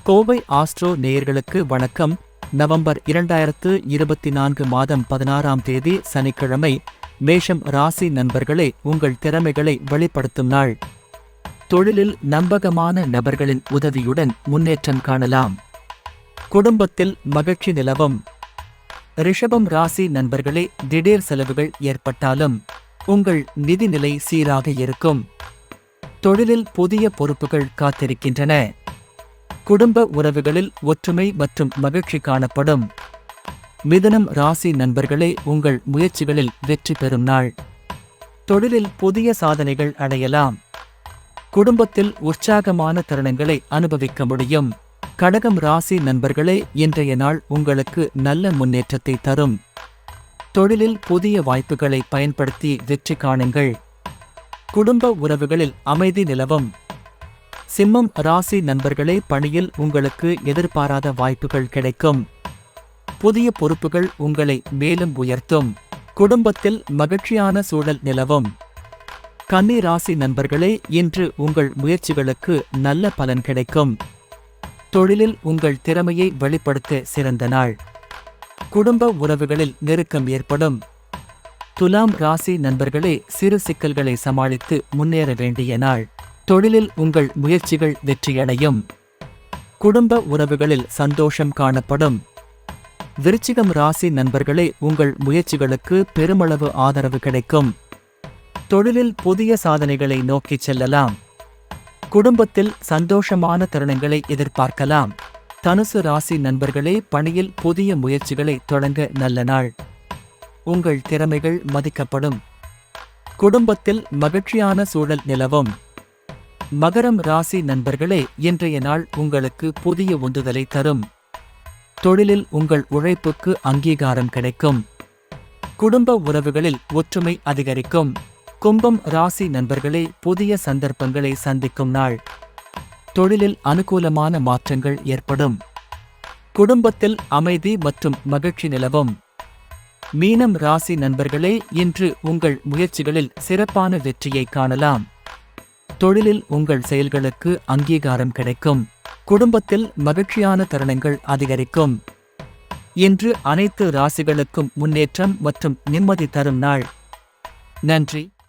Kovai astro நேயர்களுக்கு வணக்கம். November 2024 மாதம் 16ஆம் தேதி சனிக்கிழமை. மேஷம் ராசி நண்பர்களே, உங்கள் திறமைகளை வெளிப்படுத்தும் நாள். தொழிலில் நம்பகமான நபர்களின் உதவியுடன் முன்னேற்றம் காணலாம். குடும்பத்தில் மகிழ்ச்சி நிலவும். ரிஷபம் ராசி நண்பர்களே, திடீர் செலவுகள் ஏற்பட்டாலும் உங்கள் நிதிநிலை சீராக இருக்கும். தொழிலில் புதிய பொறுப்புகள் காத்திருக்கின்றன. குடும்ப உறவுகளில் ஒற்றுமை மற்றும் மகிழ்ச்சி காணப்படும். மிதுனம் ராசி நண்பர்களே, உங்கள் முயற்சிகளில் வெற்றி பெறும் நாள். தொழிலில் புதிய சாதனைகள் அடையலாம். குடும்பத்தில் உற்சாகமான தருணங்களை அனுபவிக்க முடியும். கடகம் ராசி நண்பர்களே, இன்றைய நாள் உங்களுக்கு நல்ல முன்னேற்றத்தை தரும். தொழிலில் புதிய வாய்ப்புகளை பயன்படுத்தி வெற்றி காணுங்கள். குடும்ப உறவுகளில் அமைதி நிலவும். சிம்மம் ராசி நண்பர்களே, பணியில் உங்களுக்கு எதிர்பாராத வாய்ப்புகள் கிடைக்கும். புதிய பொறுப்புகள் உங்களை மேலும் உயர்த்தும். குடும்பத்தில் மகிழ்ச்சியான சூழல் நிலவும். கன்னி ராசி நண்பர்களே, இன்று உங்கள் முயற்சிகளுக்கு நல்ல பலன் கிடைக்கும். தொழிலில் உங்கள் திறமையை வெளிப்படுத்த சிறந்த நாள். குடும்ப உறவுகளில் நெருக்கம் ஏற்படும். துலாம் ராசி நண்பர்களே, சிறு சிக்கல்களை சமாளித்து முன்னேற வேண்டிய நாள். தொழிலில் உங்கள் முயற்சிகள் வெற்றியடையும். குடும்ப உறவுகளில் சந்தோஷம் காணப்படும். விருச்சிகம் ராசி நண்பர்களே, உங்கள் முயற்சிகளுக்கு பெருமளவு ஆதரவு கிடைக்கும். தொழிலில் புதிய சாதனைகளை நோக்கிச் செல்லலாம். குடும்பத்தில் சந்தோஷமான தருணங்களை எதிர்பார்க்கலாம். தனுசு ராசி நண்பர்களே, பணியில் புதிய முயற்சிகளை தொடங்க நல்ல நாள். உங்கள் திறமைகள் மதிக்கப்படும். குடும்பத்தில் மகிழ்ச்சியான சூழல் நிலவும். மகரம் ராசி நண்பர்களே, இன்றைய நாள் உங்களுக்கு புதிய உந்துதலை தரும். தொழிலில் உங்கள் உழைப்புக்கு அங்கீகாரம் கிடைக்கும். குடும்ப உறவுகளில் ஒற்றுமை அதிகரிக்கும். கும்பம் ராசி நண்பர்களே, புதிய சந்தர்ப்பங்களை சந்திக்கும் நாள். தொழிலில் அனுகூலமான மாற்றங்கள் ஏற்படும். குடும்பத்தில் அமைதி மற்றும் மகிழ்ச்சி நிலவும். மீனம் ராசி நண்பர்களே, இன்று உங்கள் முயற்சிகளில் சிறப்பான வெற்றியை காணலாம். தொழிலில் உங்கள் செயல்களுக்கு அங்கீகாரம் கிடைக்கும். குடும்பத்தில் மகிழ்ச்சியான தருணங்கள் அதிகரிக்கும். இன்று அனைத்து ராசிகளுக்கும் முன்னேற்றம் மற்றும் நிம்மதி தரும் நாள். நன்றி.